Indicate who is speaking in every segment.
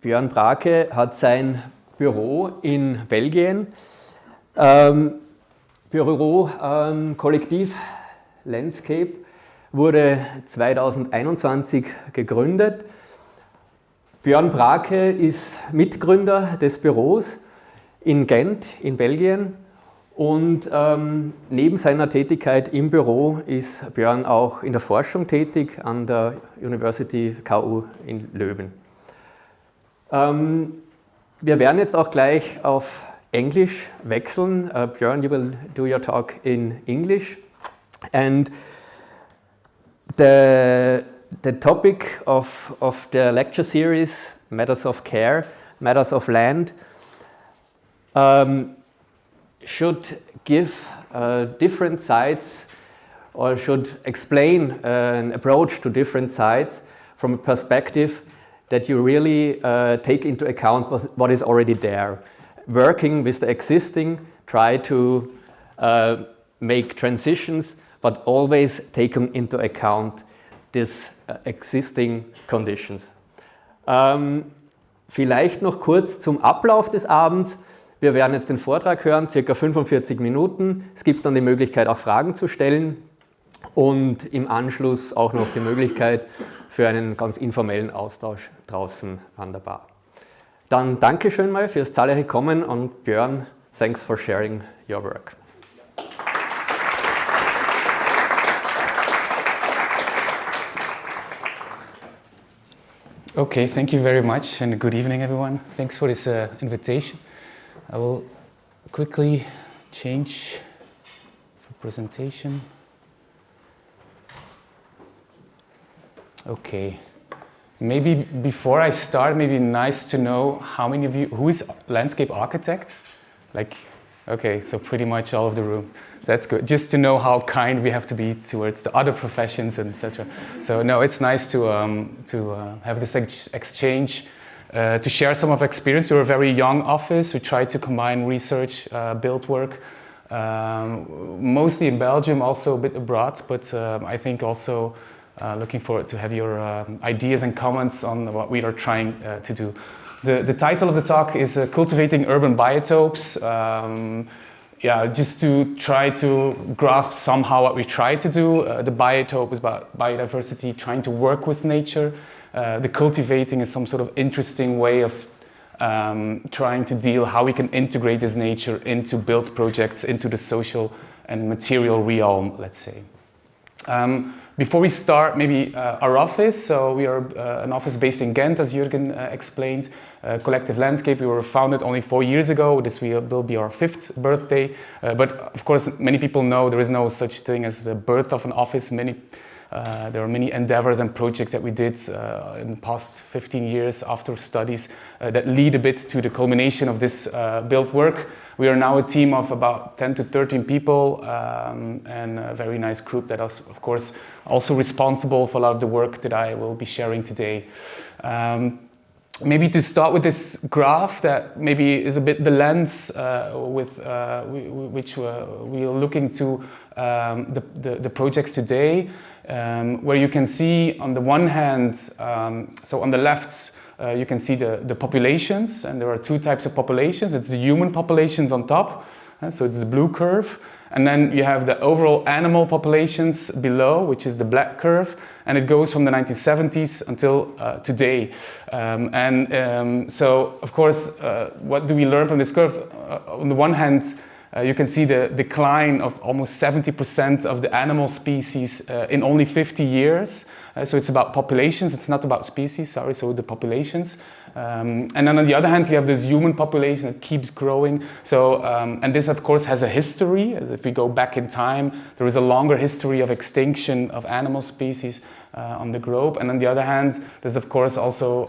Speaker 1: Björn Bracke hat sein Büro in Belgien. Büro Kollektiv Landscape wurde 2021 gegründet. Björn Bracke ist Mitgründer des Büros in Ghent in Belgien und neben seiner Tätigkeit im Büro ist Björn auch in der Forschung tätig an der University KU in Leuven. Wir werden jetzt auch gleich auf Englisch wechseln. Björn, you will do your talk in English. And the topic of the lecture series, Matters of Care, Matters of Land, should give different sides or should explain an approach to different sides from a perspective that you really take into account what is already there. Working with the existing, try to make transitions, but always taking into account these existing conditions. Vielleicht noch kurz zum Ablauf des Abends. Wir werden jetzt den Vortrag hören, circa 45 Minuten. Es gibt dann die Möglichkeit, auch Fragen zu stellen und im Anschluss auch noch die Möglichkeit für einen ganz informellen Austausch draußen an der Bar. Dann danke schön mal fürs zahlreiche Kommen und Björn, thanks for sharing your work.
Speaker 2: Okay, thank you very much and good evening everyone. Thanks for this invitation. I will quickly change for presentation. Okay, maybe before I start, maybe nice to know how many of you, who is landscape architect? Like, okay, so pretty much all of the room. That's good. Just to know how kind we have to be towards the other professions, etc. So no, it's nice to have this exchange, to share some of experience. We're a very young office. We try to combine research, build work, mostly in Belgium, also a bit abroad, but I think also looking forward to have your ideas and comments on what we are trying to do. The title of the talk is Cultivating Urban Biotopes. Yeah, just to try to grasp somehow what we try to do. The biotope is about biodiversity, trying to work with nature. The cultivating is some sort of interesting way of trying to deal how we can integrate this nature into build projects, into the social and material realm, let's say. Before we start, maybe our office. So we are an office based in Ghent, as Jürgen explained. Collective Landscape, we were founded only 4 years ago. This will be our 5th birthday. But of course, many people know there is no such thing as the birth of an office. There are many endeavors and projects that we did in the past 15 years after studies that lead a bit to the culmination of this build work. We are now a team of about 10 to 13 people and a very nice group that is, of course, also responsible for a lot of the work that I will be sharing today. Maybe to start with this graph that maybe is a bit the lens with which we are looking to the projects today, where you can see on the one hand, so on the left, you can see the populations, and there are 2 types of populations. It's the human populations on top, so it's the blue curve, and then you have the overall animal populations below, which is the black curve, and it goes from the 1970s until today. So, of course, what do we learn from this curve? On the one hand, you can see the decline of almost 70% of the animal species in only 50 years. So it's about populations, it's not about species, sorry, so the populations. And then on the other hand, you have this human population that keeps growing. So, and this of course has a history. If we go back in time, there is a longer history of extinction of animal species on the globe. And on the other hand, there's of course also,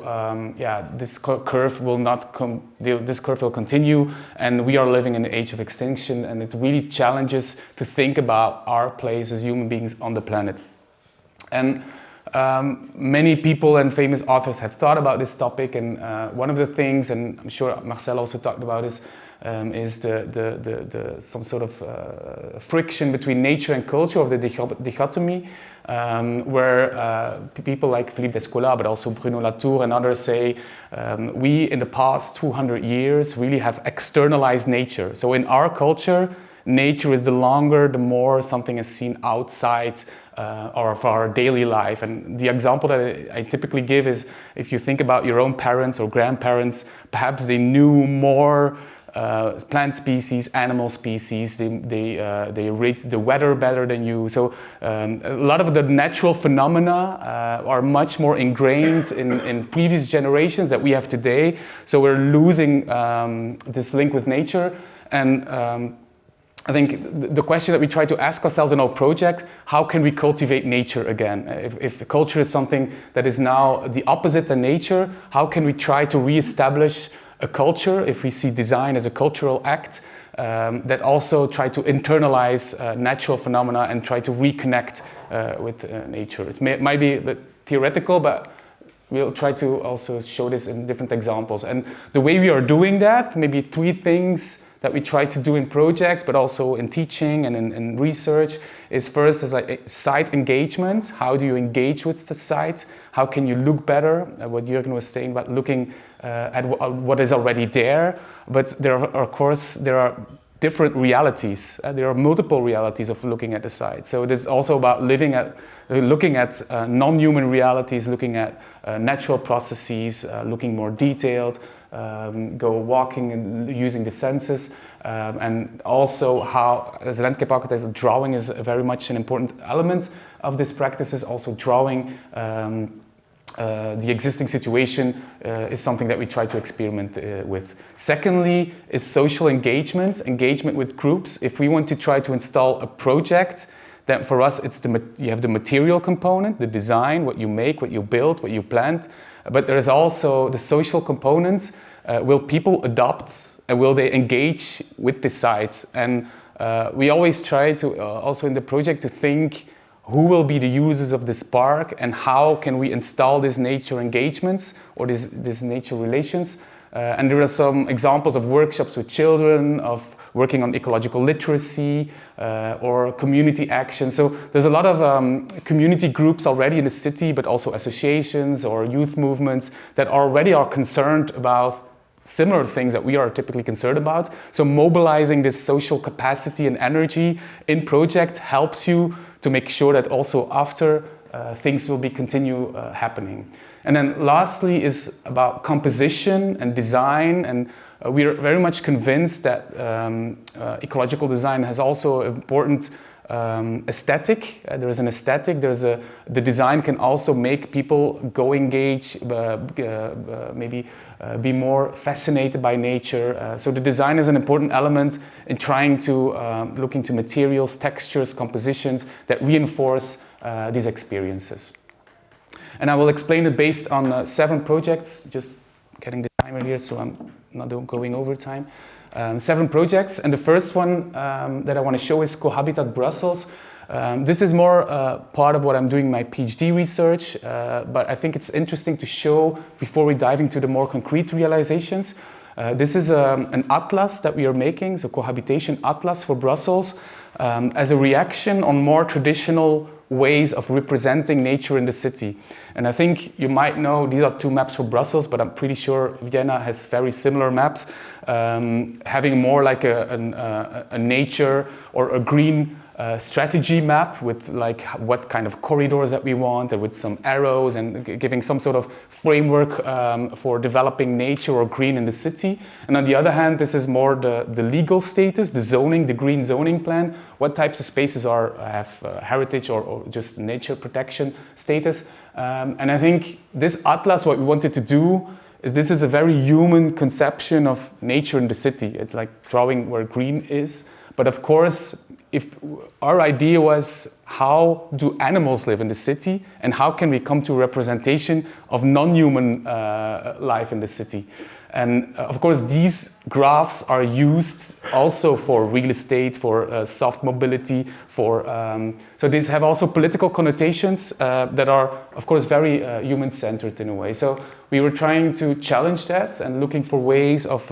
Speaker 2: this curve will not this curve will continue, and we are living in an age of extinction, and it really challenges to think about our place as human beings on the planet. And Many people and famous authors have thought about this topic, and one of the things, and I'm sure Marcel also talked about this, is the some sort of friction between nature and culture, of the dichotomy, where people like Philippe Descola, but also Bruno Latour and others say we in the past 200 years really have externalized nature. So in our culture, nature is the more something is seen outside of our daily life. And the example that I typically give is, if you think about your own parents or grandparents, perhaps they knew more plant species, animal species, they rate the weather better than you. So a lot of the natural phenomena are much more ingrained in previous generations that we have today. So we're losing this link with nature. And I think the question that we try to ask ourselves in our project, how can we cultivate nature again? If culture is something that is now the opposite than nature, how can we try to reestablish a culture, if we see design as a cultural act, that also try to internalize natural phenomena and try to reconnect with nature? It might be a bit theoretical, but we'll try to also show this in different examples. And the way we are doing that, maybe 3 things that we try to do in projects, but also in teaching and in research, is first is like site engagement. How do you engage with the site? How can you look better? What Jürgen was saying about looking at what is already there. But there are, of course, different realities. There are multiple realities of looking at the site. So it is also about looking at non-human realities, looking at natural processes, looking more detailed, go walking and using the senses, and also how, as a landscape architect, drawing is very much an important element of this practice. Is also drawing the existing situation is something that we try to experiment with. Secondly is social engagement with groups. If we want to try to install a project, then for us it's you have the material component, the design, what you make, what you build, what you plant, but there is also the social component. Will people adopt and will they engage with the site? And we always try to also in the project to think who will be the users of this park and how can we install these nature engagements or these nature relations. And there are some examples of workshops with children, of working on ecological literacy or community action. So there's a lot of community groups already in the city, but also associations or youth movements that already are concerned about similar things that we are typically concerned about. So mobilizing this social capacity and energy in projects helps you to make sure that also after things will be continue happening. And then lastly is about composition and design, and we are very much convinced that ecological design has also important aesthetic. There is an aesthetic. The design can also make people go engage, maybe be more fascinated by nature. So the design is an important element in trying to look into materials, textures, compositions that reinforce these experiences. And I will explain it based on 7 projects. Just getting the timer here, so I'm not going over time. 7 projects, and the first one that I want to show is Cohabitat Brussels. This is more part of what I'm doing my PhD research, but I think it's interesting to show before we dive into the more concrete realizations. This is an atlas that we are making, so Cohabitation Atlas for Brussels, as a reaction on more traditional ways of representing nature in the city. And I think you might know these are 2 maps for Brussels, but I'm pretty sure Vienna has very similar maps, having more like a nature or a green strategy map with like what kind of corridors that we want, and with some arrows and giving some sort of framework for developing nature or green in the city. And on the other hand, this is more the legal status, the zoning, the green zoning plan, what types of spaces have heritage or just nature protection status. And I think this atlas, what we wanted to do is this is a very human conception of nature in the city. It's like drawing where green is, but of course if our idea was, how do animals live in the city, and how can we come to a representation of non-human life in the city? And of course, these graphs are used also for real estate, for soft mobility, for so these have also political connotations that are, of course, very human-centered in a way. So we were trying to challenge that and looking for ways of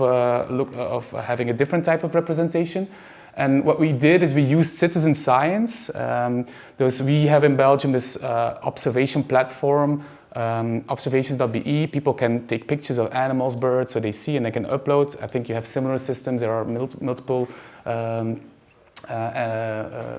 Speaker 2: having a different type of representation. And what we did is we used citizen science. We have in Belgium this observation platform, observations.be. People can take pictures of animals, birds, so they see and they can upload. I think you have similar systems. There are multiple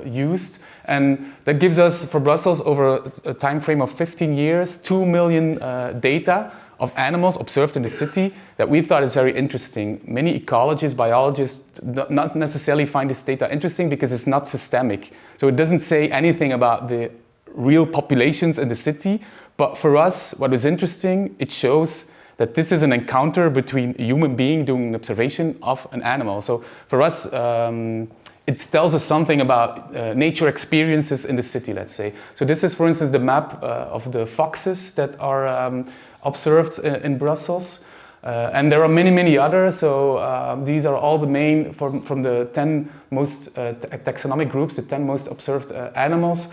Speaker 2: used, and that gives us, for Brussels, over a time frame of 15 years, 2 million data of animals observed in the city that we thought is very interesting. Many ecologists, biologists not necessarily find this data interesting because it's not systemic. So it doesn't say anything about the real populations in the city, but for us, what is interesting, it shows that this is an encounter between a human being doing an observation of an animal. So for us, it tells us something about nature experiences in the city, let's say. So this is, for instance, the map of the foxes that are observed in Brussels. And there are many, many others. So these are all the main, from the 10 most taxonomic groups, the 10 most observed animals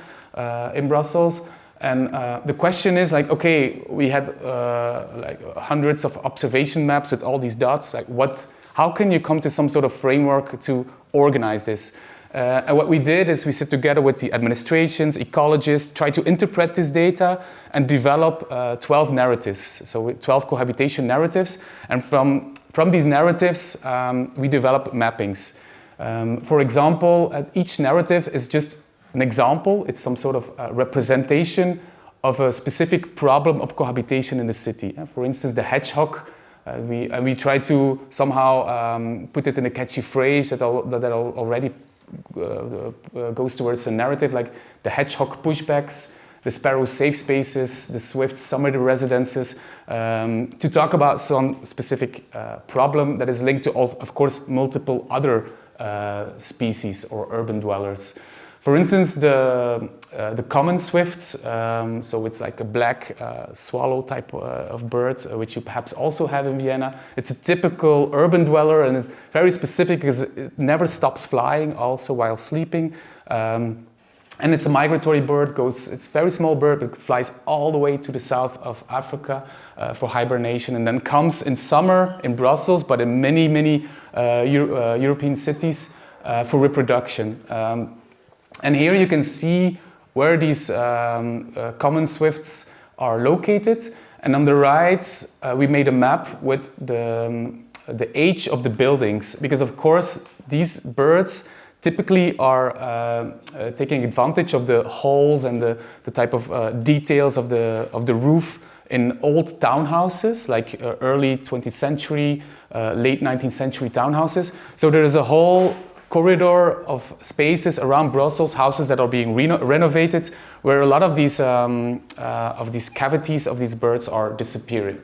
Speaker 2: in Brussels. And the question is like, okay, we had like hundreds of observation maps with all these dots. Like, how can you come to some sort of framework to organize this? And what we did is we sit together with the administrations, ecologists, try to interpret this data and develop 12 narratives. So 12 cohabitation narratives. And from these narratives, we develop mappings. For example, each narrative is just an example. It's some sort of representation of a specific problem of cohabitation in the city. For instance, the hedgehog. We try to somehow put it in a catchy phrase that already goes towards a narrative, like the hedgehog pushbacks, the sparrow safe spaces, the swift summer residences, to talk about some specific problem that is linked to, of course, multiple other species or urban dwellers. For instance, the common swift, so it's like a black swallow type of bird, which you perhaps also have in Vienna. It's a typical urban dweller, and it's very specific because it never stops flying, also while sleeping. And it's a migratory bird. It's a very small bird, but flies all the way to the south of Africa for hibernation, and then comes in summer in Brussels, but in many, many European cities for reproduction. And here you can see where these common swifts are located. And on the right, we made a map with the age of the buildings, because of course these birds typically are taking advantage of the halls and the type of details of the roof in old townhouses, like early 20th century, late 19th century townhouses. So there is a whole corridor of spaces around Brussels, houses that are being renovated, where a lot of these cavities of these birds are disappearing.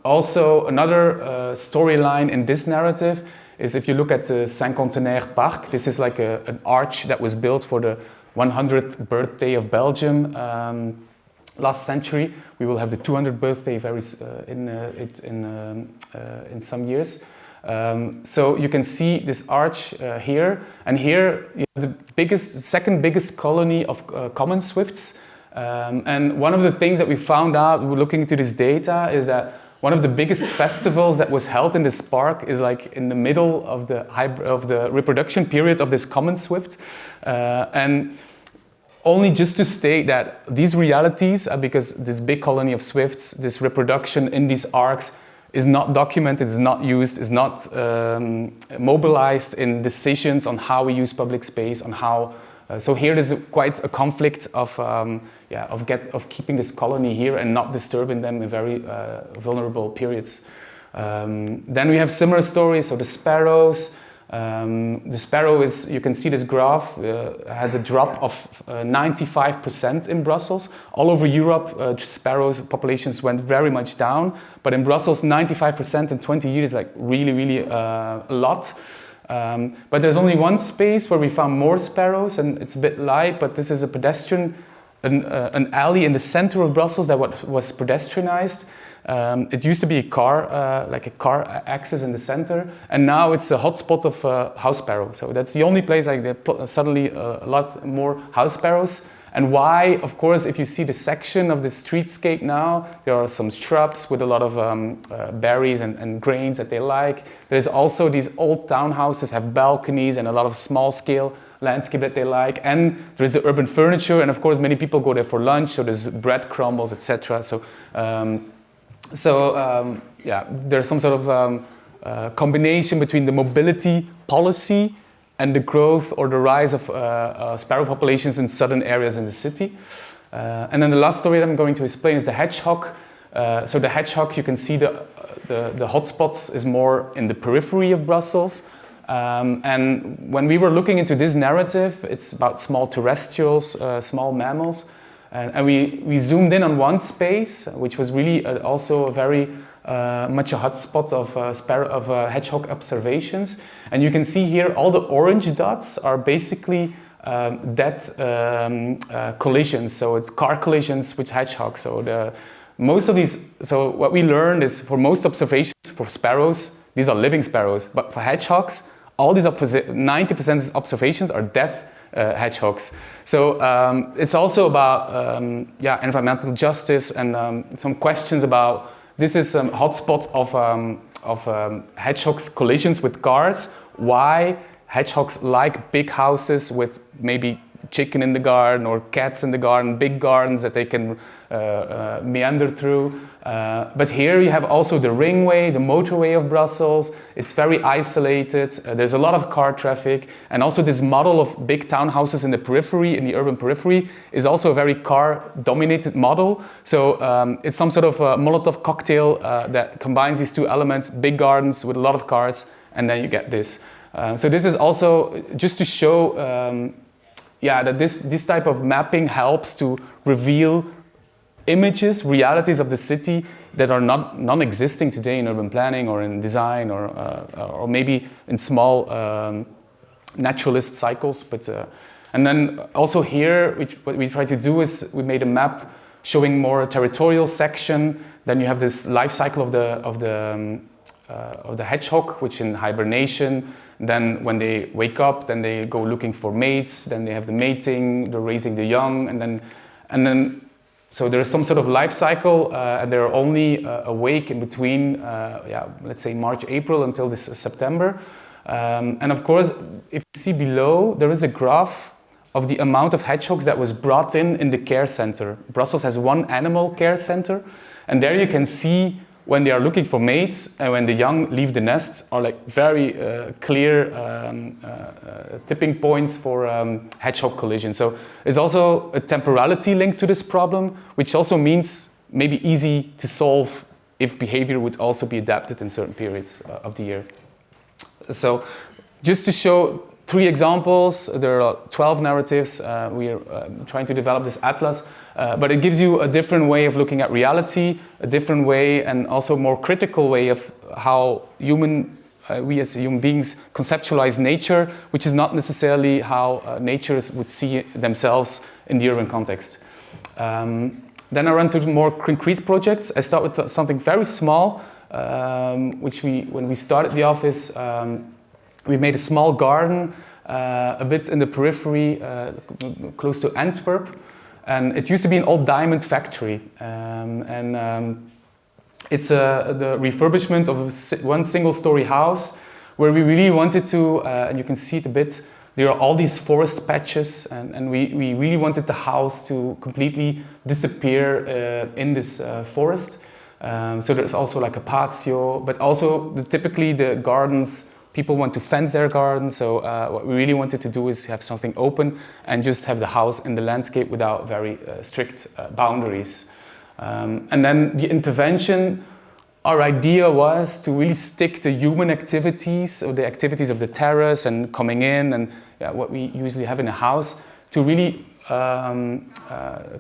Speaker 2: Also, another storyline in this narrative is if you look at the Cinquantenaire Park. This is like an arch that was built for the 100th birthday of Belgium last century. We will have the 200th birthday in some years. So you can see this arch here, and here you have the second biggest colony of common swifts. And one of the things that we found out looking into this data is that one of the biggest festivals that was held in this park is like in the middle of the reproduction period of this common swift. And only just to state that these realities, because this big colony of swifts, this reproduction in these arcs, is not documented, is not used, is not mobilized in decisions on how we use public space, on how. So here there's quite a conflict of keeping this colony here and not disturbing them in very vulnerable periods. Then we have similar stories. So the sparrows. The sparrow is, you can see this graph, has a drop of 95% in Brussels. All over Europe, sparrows populations went very much down, but in Brussels, 95% in 20 years, like really, really a lot. But there's only one space where we found more sparrows, and it's a bit light, but this is a pedestrian, an alley in the center of Brussels that was pedestrianized. It used to be a car, like a car axis in the center, and now it's a hotspot of house sparrow. So that's the only place like suddenly a lot more house sparrows. And why? Of course, if you see the section of the streetscape now, there are some shrubs with a lot of berries and grains that they like. There's also these old townhouses have balconies and a lot of small-scale landscape that they like. And there's the urban furniture, and of course, many people go there for lunch. So there's bread crumbles, etc. Yeah, there's some sort of combination between the mobility policy and the growth or the rise of sparrow populations in southern areas in the city. And then the last story that I'm going to explain is the hedgehog. So the hedgehog, you can see the hotspots is more in the periphery of Brussels. And when we were looking into this narrative, it's about small terrestrials, small mammals. And we zoomed in on one space, which was really also a very much a hotspot of hedgehog observations. And you can see here all the orange dots are basically dead collisions. So it's car collisions with hedgehogs. So most of these. So what we learned is for most observations for sparrows, these are living sparrows. But for hedgehogs, all these 90% of observations are dead hedgehogs. So it's also about environmental justice and some questions about. This is a hotspot of hedgehogs collisions with cars. Why hedgehogs like big houses with maybe chicken in the garden or cats in the garden, big gardens that they can meander through. But here you have also the ringway, the motorway of Brussels. It's very isolated. There's a lot of car traffic. And also this model of big townhouses in the periphery, in the urban periphery, is also a very car-dominated model. So it's some sort of Molotov cocktail that combines these two elements, big gardens with a lot of cars, and then you get this. So this is also just to show that this type of mapping helps to reveal images, realities of the city that are non-existing today in urban planning or in design or maybe in small naturalist cycles. But and then also here, what we try to do is we made a map showing more a territorial section. Then you have this life cycle of the hedgehog, which in hibernation. Then when they wake up, then they go looking for mates. Then they have the mating, they're raising the young, and then so there is some sort of life cycle, and they're only awake in between, let's say March, April until this September. And of course, if you see below, there is a graph of the amount of hedgehogs that was brought in the care center. Brussels has one animal care center, and there you can see when they are looking for mates and when the young leave the nest are like very clear tipping points for hedgehog collision. So there's also a temporality linked to this problem, which also means maybe easy to solve if behavior would also be adapted in certain periods of the year. So just to show 3 examples, there are 12 narratives. We are trying to develop this atlas, but it gives you a different way of looking at reality, a different way and also more critical way of how we as human beings conceptualize nature, which is not necessarily how nature would see themselves in the urban context. Then I run through more concrete projects. I start with something very small, which when we started the office, we made a small garden a bit in the periphery, close to Antwerp. And it used to be an old diamond factory. It's the refurbishment of one single-story house where we really wanted to, and you can see it a bit, there are all these forest patches, and we really wanted the house to completely disappear in this forest. So there's also like a patio, but also typically the gardens, people want to fence their gardens, so what we really wanted to do is have something open and just have the house in the landscape without very strict boundaries. And then the intervention, our idea was to really stick to human activities, or the activities of the terrace and coming in and what we usually have in a house, to really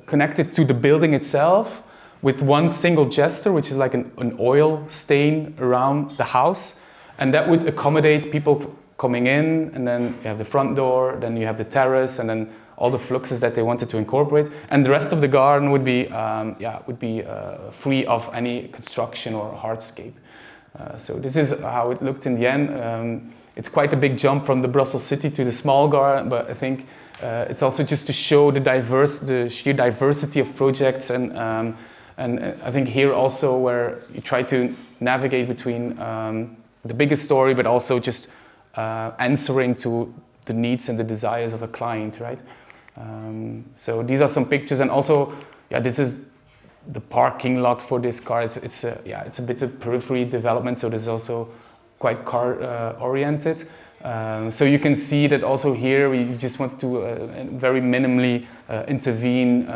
Speaker 2: connect it to the building itself with one single gesture, which is like an oil stain around the house. And that would accommodate people coming in, and then you have the front door, then you have the terrace, and then all the fluxes that they wanted to incorporate, and the rest of the garden would be free of any construction or hardscape. So this is how it looked in the end. It's quite a big jump from the Brussels city to the small garden, but I think it's also just to show the sheer diversity of projects, and I think here also where you try to navigate between the biggest story, but also just answering to the needs and the desires of a client, right? So these are some pictures, and also, this is the parking lot for this car. It's a bit of periphery development, so there's also quite car oriented. So you can see that also here we just wanted to very minimally intervene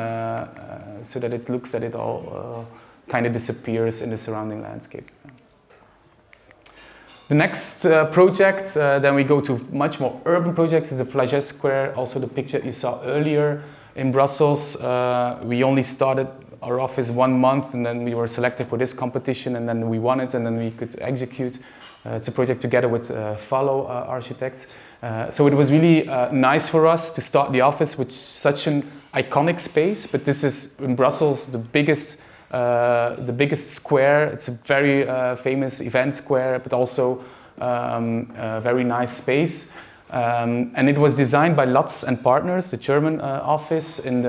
Speaker 2: so that it looks that it all kind of disappears in the surrounding landscape. The next project, then we go to much more urban projects, is the Flagey Square, also the picture you saw earlier in Brussels. We only started our office 1 month, and then we were selected for this competition, and then we won it, and then we could execute. It's a project together with Follow Architects. So it was really nice for us to start the office with such an iconic space, but this is in Brussels the biggest square. It's a very famous event square, but also a very nice space. And it was designed by Lutz and Partners, the German office, and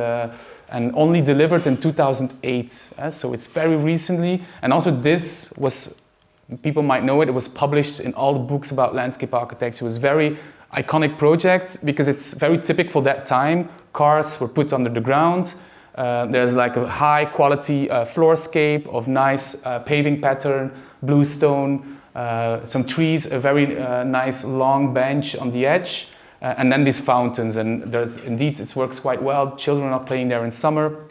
Speaker 2: only delivered in 2008. So it's very recently. And also this was, people might know it, it was published in all the books about landscape architecture. It was a very iconic project because it's very typical for that time. Cars were put under the ground. There's like a high quality floorscape of nice paving pattern, blue stone, some trees, a very nice long bench on the edge, and then these fountains. And there's indeed, it works quite well. Children are playing there in summer.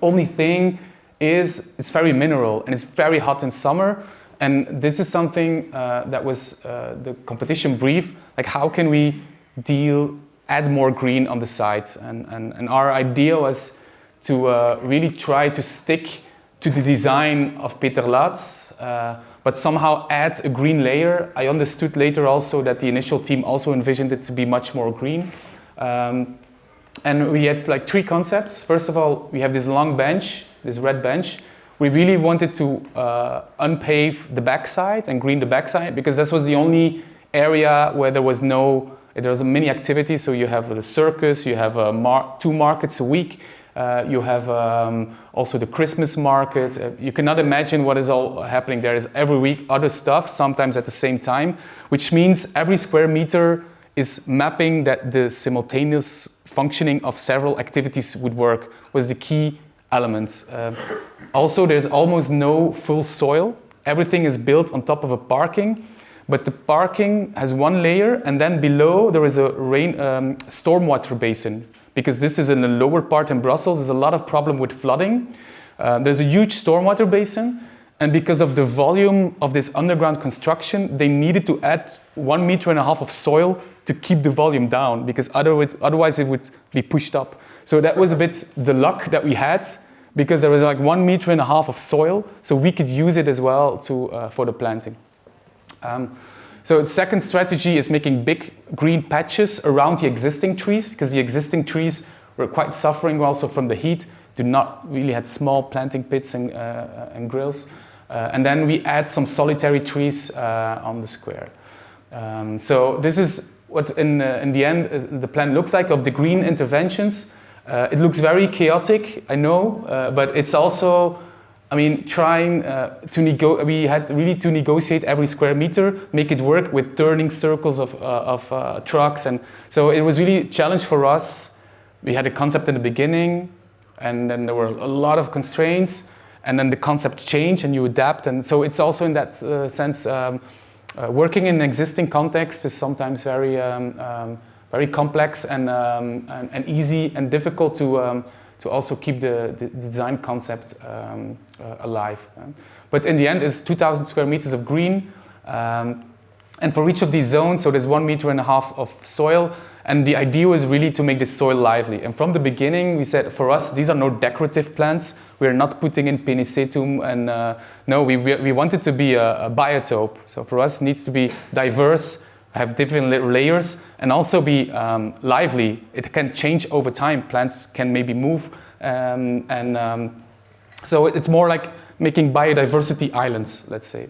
Speaker 2: Only thing is it's very mineral and it's very hot in summer. And this is something that was the competition brief, like how can we add more green on the site? And our idea was to really try to stick to the design of Peter Lutz, but somehow add a green layer. I understood later also that the initial team also envisioned it to be much more green. And we had like 3 concepts. First of all, we have this long bench, this red bench. We really wanted to unpave the backside and green the backside because this was the only area where there was many activities. So you have the circus, you have 2 markets a week. You have also the Christmas market. You cannot imagine what is all happening. There is every week other stuff, sometimes at the same time, which means every square meter is mapping that the simultaneous functioning of several activities would work, was the key element. Also, there's almost no full soil. Everything is built on top of a parking, but the parking has 1 layer, and then below there is a stormwater basin. Because this is in the lower part in Brussels, there's a lot of problem with flooding. There's a huge stormwater basin, and because of the volume of this underground construction, they needed to add 1.5 meters of soil to keep the volume down, because otherwise it would be pushed up. So that was a bit the luck that we had, because there was like 1.5 meters of soil, so we could use it as well for the planting. So the second strategy is making big green patches around the existing trees, because the existing trees were quite suffering also from the heat, do not really had small planting pits and grills. And then we add some solitary trees on the square. So this is what in the end the plan looks like of the green interventions. It looks very chaotic, I know, but it's also, I mean, trying we had really to negotiate every square meter, make it work with turning circles of trucks. And so it was really a challenge for us. We had a concept in the beginning, and then there were a lot of constraints, and then the concept changed and you adapt. And so it's also in that sense, working in an existing context is sometimes very complex and easy and difficult to also keep the design concept alive. But in the end, it's 2,000 square meters of green. And for each of these zones, so there's 1.5 meters of soil. And the idea was really to make this soil lively. And from the beginning, we said, for us, these are no decorative plants. We're not putting in penicetum. And no, we want it to be a biotope. So for us, it needs to be diverse, have different layers, and also be lively. It can change over time. Plants can maybe move, so it's more like making biodiversity islands, let's say.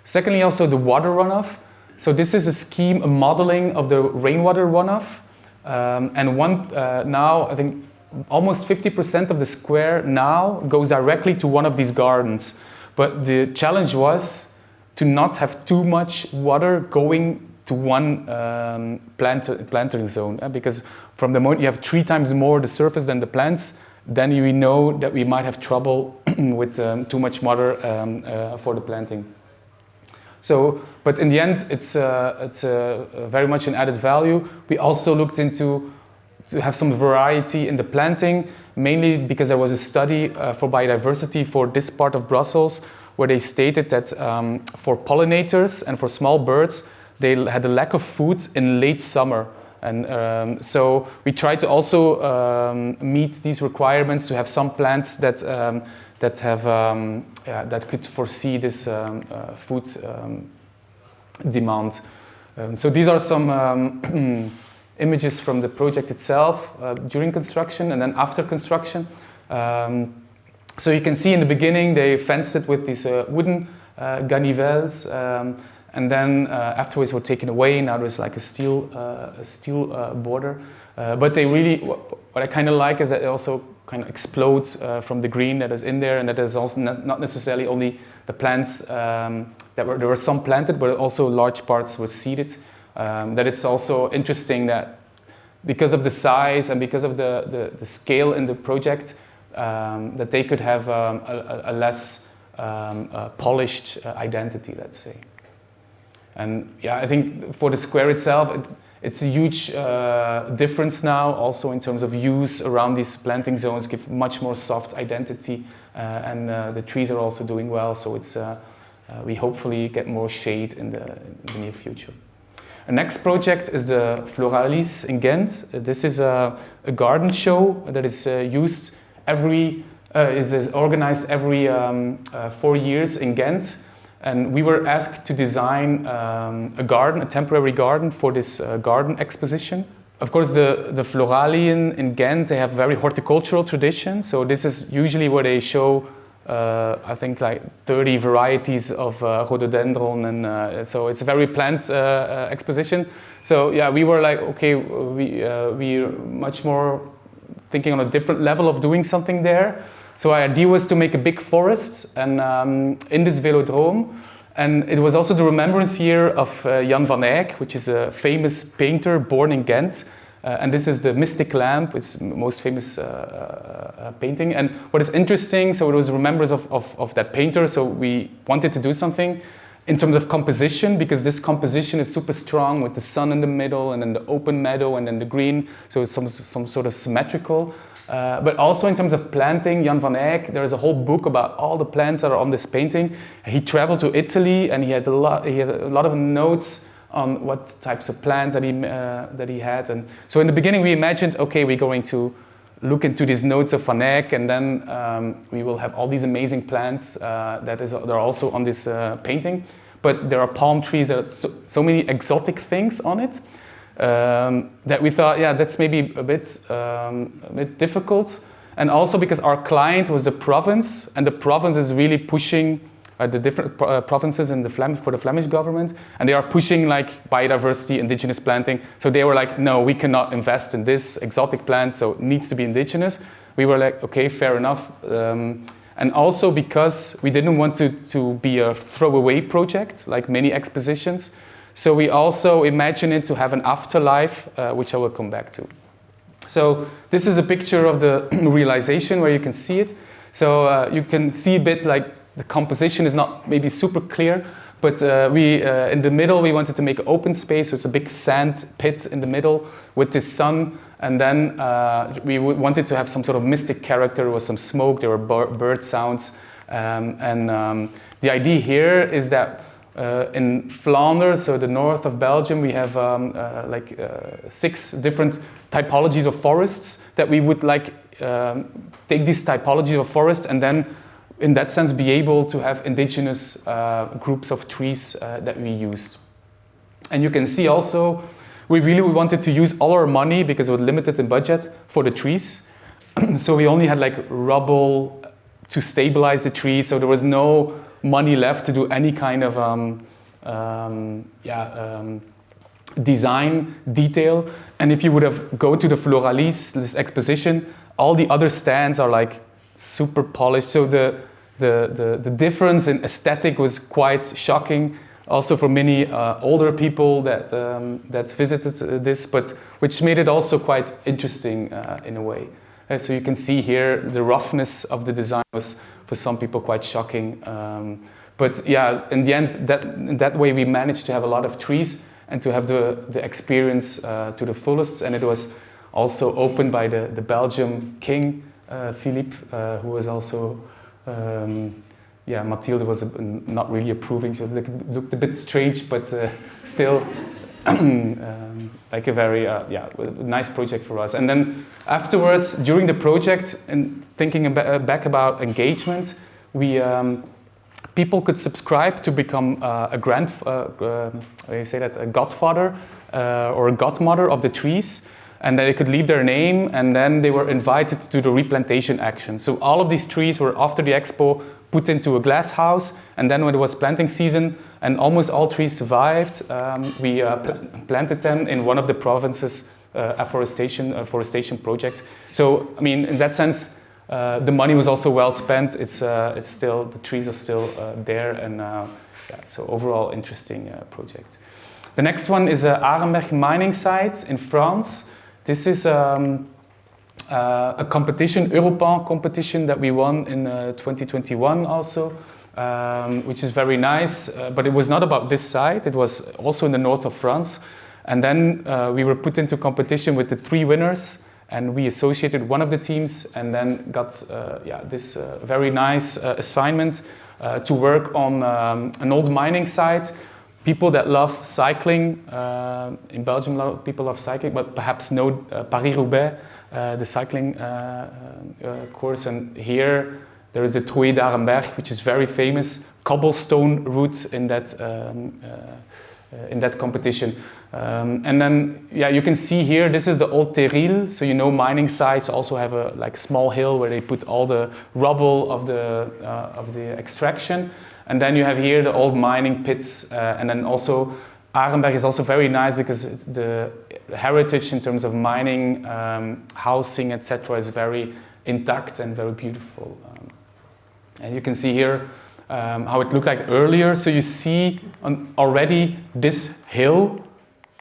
Speaker 2: Secondly, also the water runoff. So this is a scheme, a modeling of the rainwater runoff. Now, I think almost 50% of the square now goes directly to one of these gardens. But the challenge was to not have too much water going to one planting zone. Because from the moment you have 3 times more the surface than the plants, then we know that we might have trouble with too much water for the planting. So, but in the end, it's very much an added value. We also looked into to have some variety in the planting, mainly because there was a study for biodiversity for this part of Brussels, where they stated that for pollinators and for small birds, they had a lack of food in late summer. And so we tried to also meet these requirements to have some plants that that could foresee this food demand. So these are some images from the project itself during construction and then after construction. So you can see in the beginning they fenced it with these wooden ganivelles, and then afterwards were taken away. Now there's like a steel border. But they really, what I kind of like is that it also kind of explodes from the green that is in there, and that is also not necessarily only the plants there were some planted, but also large parts were seeded. That it's also interesting that because of the size and because of the scale in the project, that they could have a less polished identity, let's say. And yeah, I think for the square itself, it's a huge difference now, also in terms of use around these planting zones, give much more soft identity, and the trees are also doing well, so it's we hopefully get more shade in the near future. Our next project is the Floralis in Ghent. This is a garden show that is used is organized every 4 years in Ghent. And we were asked to design a garden, a temporary garden for this garden exposition. Of course, the Florali in Ghent, they have very horticultural tradition. So this is usually where they show, I think, like 30 varieties of rhododendron. And so it's a very plant exposition. So yeah, we were like, okay, we're much more thinking on a different level of doing something there. So our idea was to make a big forest and in this velodrome. And it was also the remembrance year of Jan van Eyck, which is a famous painter born in Ghent. And this is the Mystic Lamp, it's the most famous painting. And what is interesting, so it was remembrance of that painter. So we wanted to do something in terms of composition, because this composition is super strong with the sun in the middle and then the open meadow and then the green. So it's some sort of symmetrical. But also in terms of planting, Jan van Eyck, there is a whole book about all the plants that are on this painting. He traveled to Italy and he had a lot of notes on what types of plants that he had. And so in the beginning we imagined, okay, we're going to look into these notes of Van Eyck, and then we will have all these amazing plants that are also on this painting. But there are palm trees, there are so many exotic things on it. That we thought, yeah, that's maybe a bit difficult. And also because our client was the province, and the province is really pushing the different provinces in for the Flemish government, and they are pushing like biodiversity, indigenous planting. So they were like, no, we cannot invest in this exotic plant, so it needs to be indigenous. We were like, okay, fair enough. And also because we didn't want to be a throwaway project, like many expositions. So we also imagine it to have an afterlife, which I will come back to. So this is a picture of the realization where you can see it. So you can see a bit like the composition is not maybe super clear, but in the middle we wanted to make an open space. So it's a big sand pit in the middle with this sun. And then we wanted to have some sort of mystic character. There was some smoke, there were bird sounds. The idea here is that in Flanders, so the north of Belgium, we have 6 different typologies of forests that we would like take these typologies of forest and then in that sense be able to have indigenous groups of trees that we used. And you can see also, we really wanted to use all our money, because it was limited in budget, for the trees. So we only had like rubble to stabilize the trees, so there was no money left to do any kind of design detail. And if you would have go to the Floralis, this exposition, all the other stands are like super polished. So the difference in aesthetic was quite shocking, also for many older people that visited this, but which made it also quite interesting in a way. So you can see here the roughness of the design was for some people quite shocking. But yeah, in the end, that way we managed to have a lot of trees and to have the experience to the fullest. And it was also opened by the Belgian king, Philippe, who was also, Mathilde was not really approving. So it looked a bit strange, but still like a very nice project for us. And then afterwards, during the project, and thinking back about engagement, we people could subscribe to become a godfather or a godmother of the trees, and then they could leave their name, and then they were invited to the replantation action. So all of these trees were, after the expo, put into a glass house, and then when it was planting season, and almost all trees survived, we planted them in one of the provinces' forestation projects. So, I mean, in that sense, the money was also well spent. It's still, the trees are still there, and so overall interesting project. The next one is Arenberg mining site in France. This is a competition, Europan competition, that we won in 2021 also, which is very nice, but it was not about this site, it was also in the north of France. And then we were put into competition with the 3 winners, and we associated one of the teams, and then got this very nice assignment to work on an old mining site. People that love cycling, in Belgium a lot of people love cycling, but perhaps know Paris-Roubaix, the cycling course. And here there is the Trouée d'Arenberg, which is very famous, cobblestone route in that competition. And then, you can see here, this is the old terril. So you know, mining sites also have a like small hill where they put all the rubble of the extraction. And then you have here the old mining pits, and then also Arenberg is also very nice because the heritage in terms of mining, housing, etc. is very intact and very beautiful. And you can see here how it looked like earlier. So you see already this hill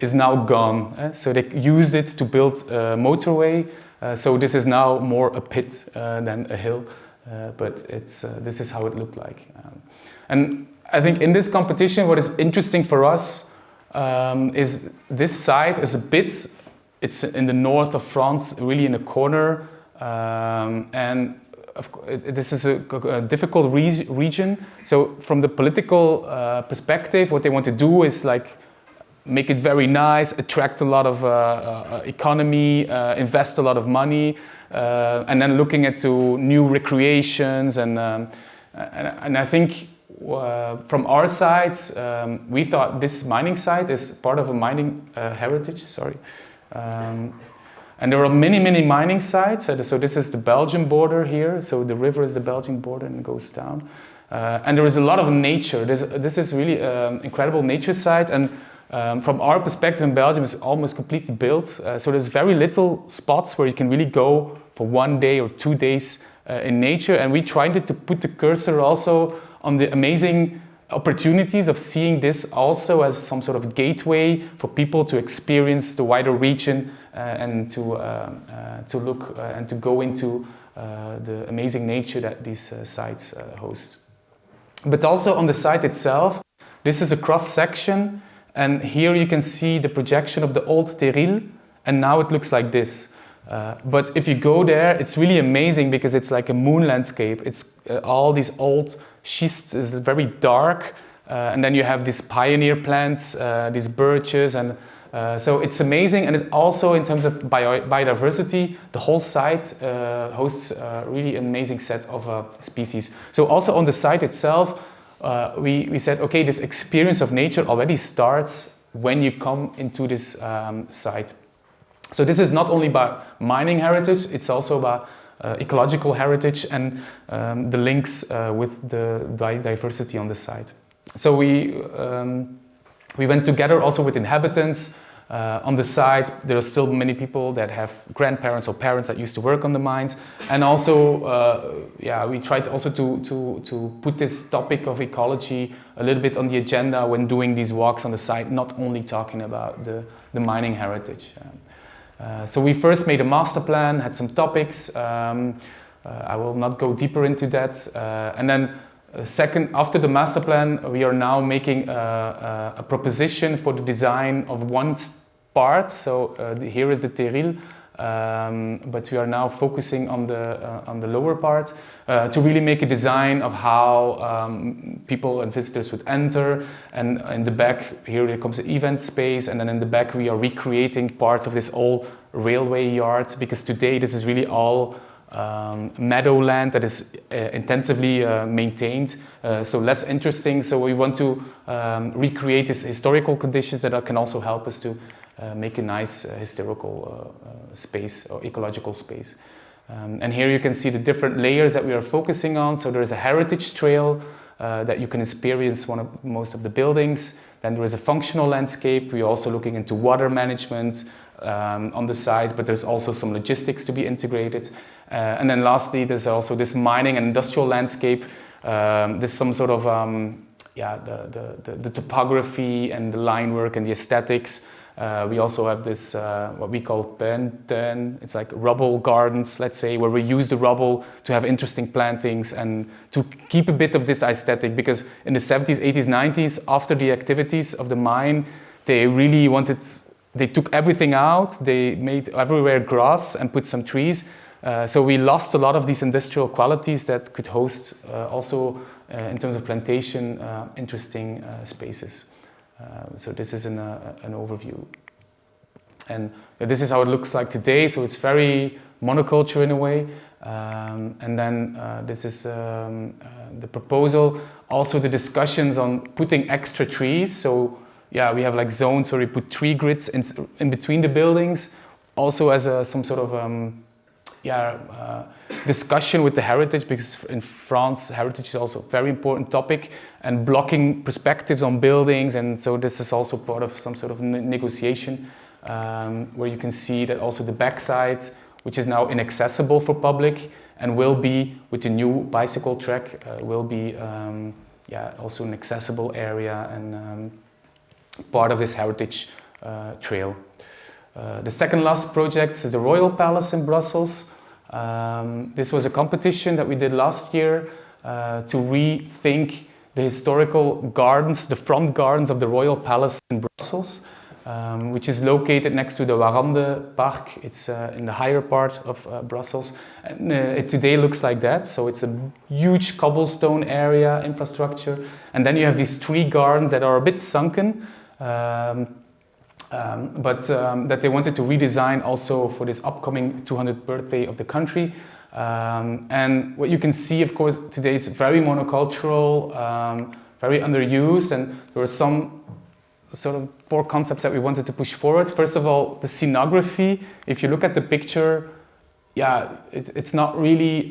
Speaker 2: is now gone. So they used it to build a motorway. So this is now more a pit than a hill, but this is how it looked like. And I think in this competition, what is interesting for us is this site is it's in the north of France, really in a corner, and this is a difficult region. So from the political perspective, what they want to do is like make it very nice, attract a lot of economy, invest a lot of money, and then looking into new recreations and I think from our side, we thought this mining site is part of a mining heritage. And there are many mining sites. So this is the Belgian border here. So the river is the Belgian border and it goes down. And there is a lot of nature. This is really incredible nature site. And from our perspective in Belgium, it's almost completely built. So there's very little spots where you can really go for 1 day or 2 days in nature. And we tried to put the cursor also on the amazing opportunities of seeing this also as some sort of gateway for people to experience the wider region and to look and to go into the amazing nature that these sites host. But also on the site itself, this is a cross section, and here you can see the projection of the old terril, and now it looks like this. But if you go there, it's really amazing because it's like a moon landscape. It's all these old schists, is very dark, and then you have these pioneer plants, these birches, and so it's amazing. And it's also in terms of biodiversity, the whole site hosts a really amazing set of species. So also on the site itself, we said, okay, this experience of nature already starts when you come into this site. So this is not only about mining heritage, it's also about ecological heritage and the links with the biodiversity on the site. So we went together also with inhabitants on the site. There are still many people that have grandparents or parents that used to work on the mines, and also we tried also to put this topic of ecology a little bit on the agenda when doing these walks on the site, not only talking about the mining heritage. So we first made a master plan, had some topics. I will not go deeper into that. And then second, after the master plan, we are now making a proposition for the design of one part. So here is the terril, but we are now focusing on the lower part to really make a design of how people and visitors would enter. And in the back, here there comes the event space, and then in the back we are recreating parts of this old railway yard, because today this is really all meadowland that is intensively maintained, so less interesting. So we want to recreate these historical conditions that can also help us to make a nice historical space or ecological space. And here you can see the different layers that we are focusing on. So there is a heritage trail that you can experience most of the buildings. Then there is a functional landscape. We're also looking into water management on the site, but there's also some logistics to be integrated. And then lastly, there's also this mining and industrial landscape. There's some sort of the topography and the line work and the aesthetics. We also have this, what we call puintuin. It's like rubble gardens, let's say, where we use the rubble to have interesting plantings and to keep a bit of this aesthetic, because in the 70s, 80s, 90s, after the activities of the mine, they took everything out, they made everywhere grass and put some trees. So we lost a lot of these industrial qualities that could host also, in terms of plantation, interesting spaces. So this is an overview. And this is how it looks like today. So it's very monoculture in a way. And then this is the proposal. Also the discussions on putting extra trees. So yeah, we have like zones where we put tree grids in between the buildings. Also as some sort of discussion with the heritage, because in France heritage is also a very important topic, and blocking perspectives on buildings, and so this is also part of some sort of negotiation where you can see that also the backside, which is now inaccessible for public and will be with the new bicycle track, will be also an accessible area and part of this heritage trail. The second last project is the Royal Palace in Brussels. This was a competition that we did last year to rethink the historical gardens, the front gardens of the Royal Palace in Brussels, which is located next to the Warande Park. It's in the higher part of Brussels. And it today looks like that. So it's a huge cobblestone area infrastructure. And then you have these three gardens that are a bit sunken. But that they wanted to redesign also for this upcoming 200th birthday of the country. And what you can see, of course, today it's very monocultural, very underused, and there were some sort of 4 concepts that we wanted to push forward. First of all, the scenography. If you look at the picture, it's not really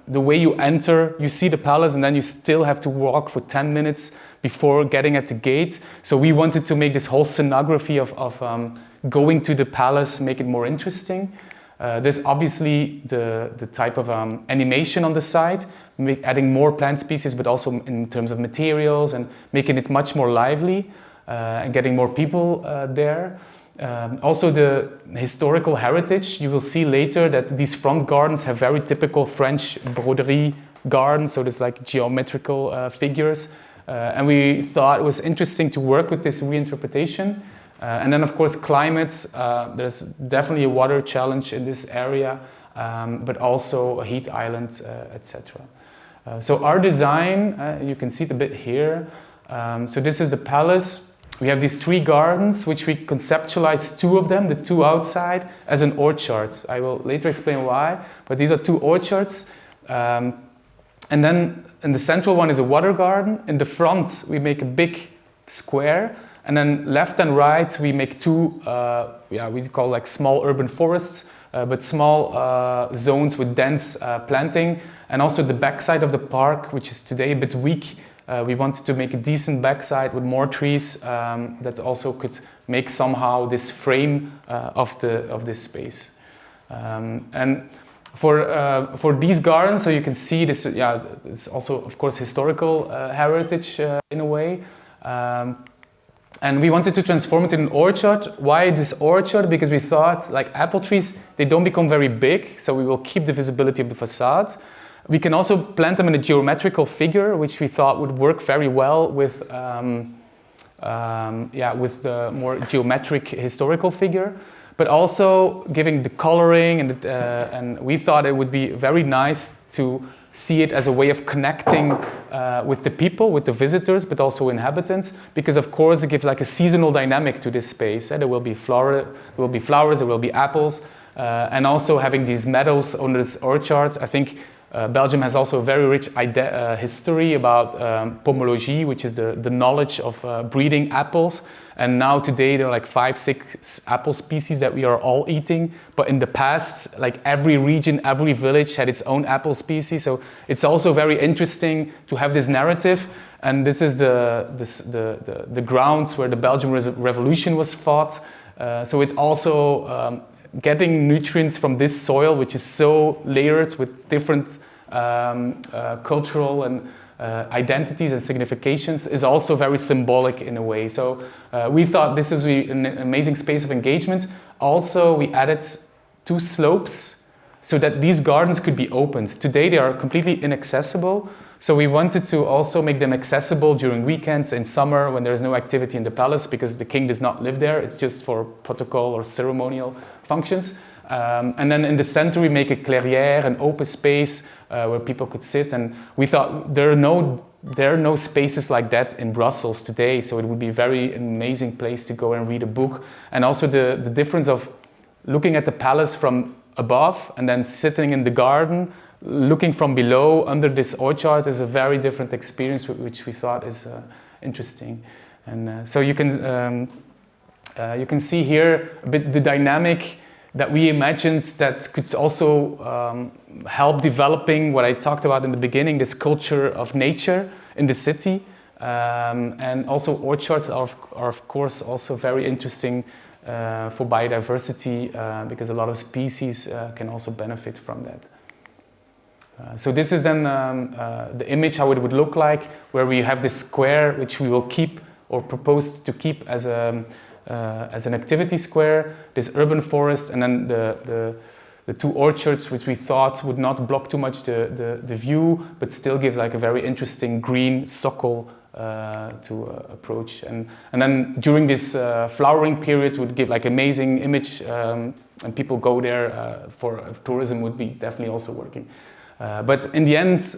Speaker 2: the way you enter. You see the palace and then you still have to walk for 10 minutes before getting at the gate. So we wanted to make this whole scenography of going to the palace, make it more interesting. There's obviously the type of animation on the site, adding more plant species, but also in terms of materials and making it much more lively and getting more people there. Also the historical heritage, you will see later that these front gardens have very typical French broderie gardens, so there's like geometrical figures. And we thought it was interesting to work with this reinterpretation. And then of course climate, there's definitely a water challenge in this area, but also a heat island, etc. So our design, you can see it a bit here. So this is the palace. We have these 3 gardens, which we conceptualized 2 of them, the 2 outside, as an orchard. I will later explain why, but these are 2 orchards. And then in the central one is a water garden. In the front, we make a big square And then left and right, we make two, we call like small urban forests, but small zones with dense planting. And also the backside of the park, which is today a bit weak. We wanted to make a decent backside with more trees that also could make somehow this frame of this space. And for these gardens, so you can see this, it's also of course historical heritage in a way. And we wanted to transform it in an orchard. Why this orchard? Because we thought, like apple trees, they don't become very big, so we will keep the visibility of the facade. We can also plant them in a geometrical figure, which we thought would work very well with the more geometric historical figure, but also giving the coloring, and we thought it would be very nice to see it as a way of connecting with the people, with the visitors, but also inhabitants, because of course it gives like a seasonal dynamic to this space. There will be flowers, there will be apples, and also having these meadows on this orchards. I think Belgium has also a very rich history about pomology, which is the knowledge of breeding apples. And now today there are like 5-6 apple species that we are all eating. But in the past, like every region, every village had its own apple species. So it's also very interesting to have this narrative. And this is the grounds where the Belgian Revolution was fought. So it's also getting nutrients from this soil, which is so layered with different cultural and identities and significations, is also very symbolic in a way. So we thought this was an amazing space of engagement. Also, we added 2 slopes so that these gardens could be opened. Today they are completely inaccessible. So we wanted to also make them accessible during weekends, in summer, when there is no activity in the palace, because the king does not live there. It's just for protocol or ceremonial functions. And then in the center we make a clairière, an open space where people could sit. And we thought there are no spaces like that in Brussels today, so it would be a very amazing place to go and read a book. And also the difference of looking at the palace from above and then sitting in the garden, looking from below under this orchard, is a very different experience, which we thought is interesting. And so you can see here a bit the dynamic that we imagined that could also help developing what I talked about in the beginning, this culture of nature in the city. And also orchards are of course also very interesting for biodiversity, because a lot of species can also benefit from that. So this is then the image, how it would look like, where we have this square which we will keep or propose to keep as an activity square, this urban forest, and then the 2 orchards, which we thought would not block too much the view, but still gives like a very interesting green socle to approach. And then during this flowering period would give like amazing image, and people go there for tourism would be definitely also working. But in the end,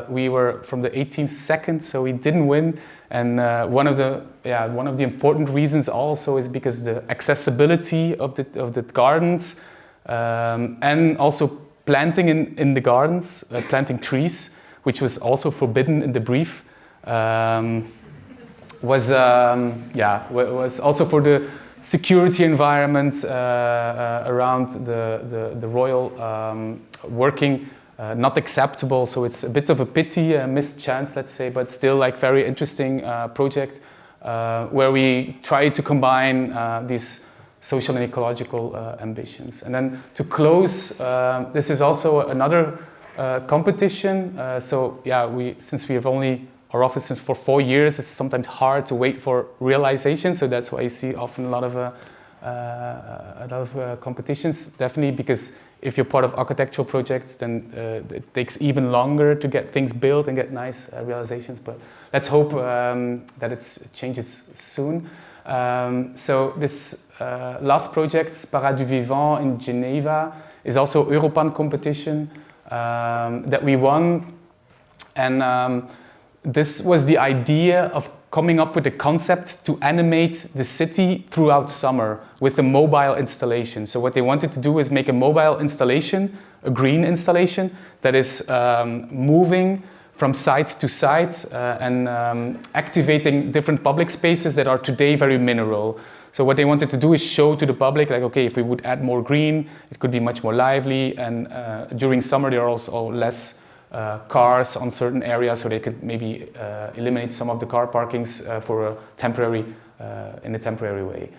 Speaker 2: we were from the 18th second, so we didn't win. And one of the important reasons also is because the accessibility of the gardens, and also planting in the gardens, planting trees, which was also forbidden in the brief, was also for the security environment around the royal working. Not acceptable, so it's a bit of a pity, a missed chance, let's say, but still like very interesting project where we try to combine these social and ecological ambitions. And then to close, this is also another competition. Since we have only our offices for 4 years, it's sometimes hard to wait for realization. So that's why you see often a lot of competitions, definitely, because if you're part of architectural projects, then it takes even longer to get things built and get nice realizations. But let's hope that it changes soon. So this last project, Paradis Vivant in Geneva, is also Europan competition that we won. And this was the idea of coming up with a concept to animate the city throughout summer with a mobile installation. So what they wanted to do is make a mobile installation, a green installation, that is moving from site to site and activating different public spaces that are today very mineral. So what they wanted to do is show to the public, like, okay, if we would add more green, it could be much more lively. And during summer, there are also less cars on certain areas, so they could maybe eliminate some of the car parkings for a temporary, in a temporary way.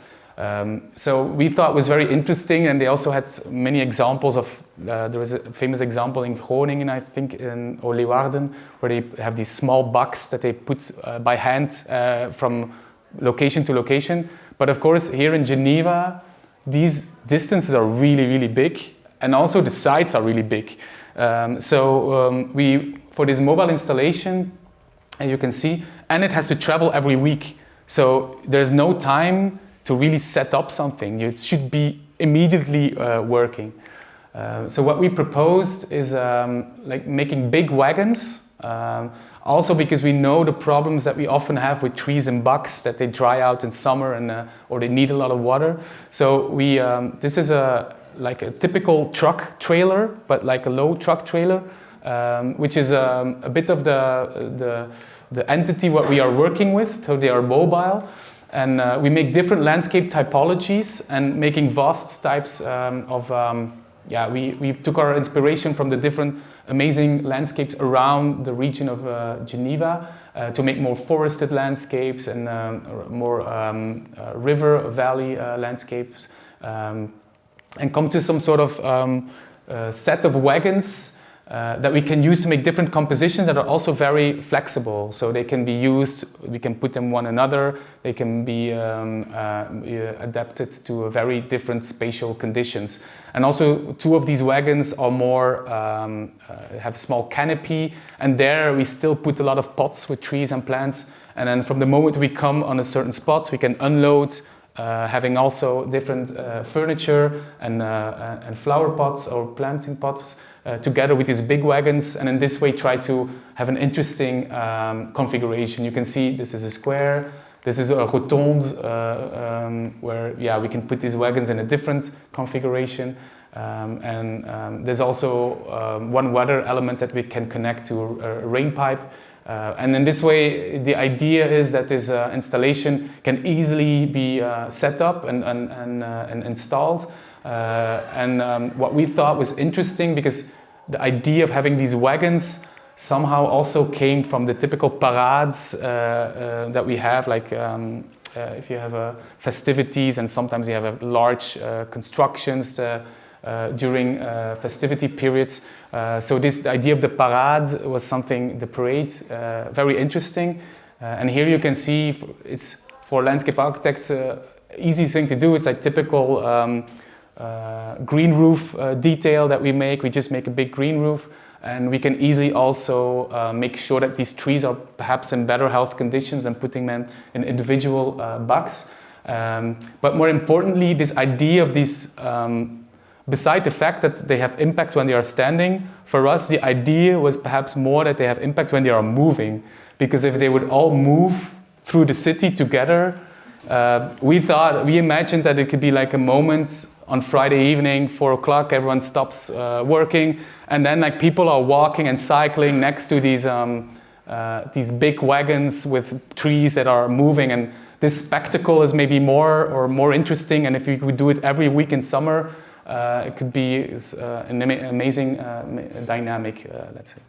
Speaker 2: So we thought it was very interesting, and they also had many examples of, there was a famous example in Groningen, I think, or Leeuwarden, where they have these small bucks that they put by hand from location to location. But of course, here in Geneva, these distances are really, really big, and also the sites are really big. We, for this mobile installation, and you can see, and it has to travel every week. So there's no time to really set up something. It should be immediately working. So what we proposed is like making big wagons, also because we know the problems that we often have with trees and bucks, that they dry out in summer and or they need a lot of water. So we this is like a typical truck trailer, but like a low truck trailer, which is a bit of the entity what we are working with. So they are mobile. And we make different landscape typologies and making vast types of, we took our inspiration from the different amazing landscapes around the region of Geneva to make more forested landscapes and more river valley landscapes and come to some sort of set of wagons that we can use to make different compositions that are also very flexible. So they can be used, we can put them one another, they can be adapted to very different spatial conditions. And also 2 of these wagons are more, have a small canopy, and there we still put a lot of pots with trees and plants. And then from the moment we come on a certain spot, we can unload, having also different furniture and flower pots or planting pots together with these big wagons, and in this way try to have an interesting configuration. You can see this is a square, this is a rotonde, where we can put these wagons in a different configuration, and there's also one weather element that we can connect to a rain pipe. And in this way, the idea is that this installation can easily be set up and installed. What we thought was interesting, because the idea of having these wagons somehow also came from the typical parades that we have, like if you have festivities, and sometimes you have large constructions during festivity periods. So the idea of the parade was something, the parade, very interesting. And here you can see it's for landscape architects easy thing to do. It's like typical green roof detail that we make. We just make a big green roof, and we can easily also make sure that these trees are perhaps in better health conditions than putting them in individual bucks. But more importantly, this idea of these beside the fact that they have impact when they are standing, for us the idea was perhaps more that they have impact when they are moving. Because if they would all move through the city together, we imagined that it could be like a moment on Friday evening, 4 o'clock, everyone stops working, and then like people are walking and cycling next to these big wagons with trees that are moving, and this spectacle is maybe more interesting. And if we could do it every week in summer, it could be an amazing dynamic, let's say.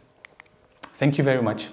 Speaker 2: Thank you very much.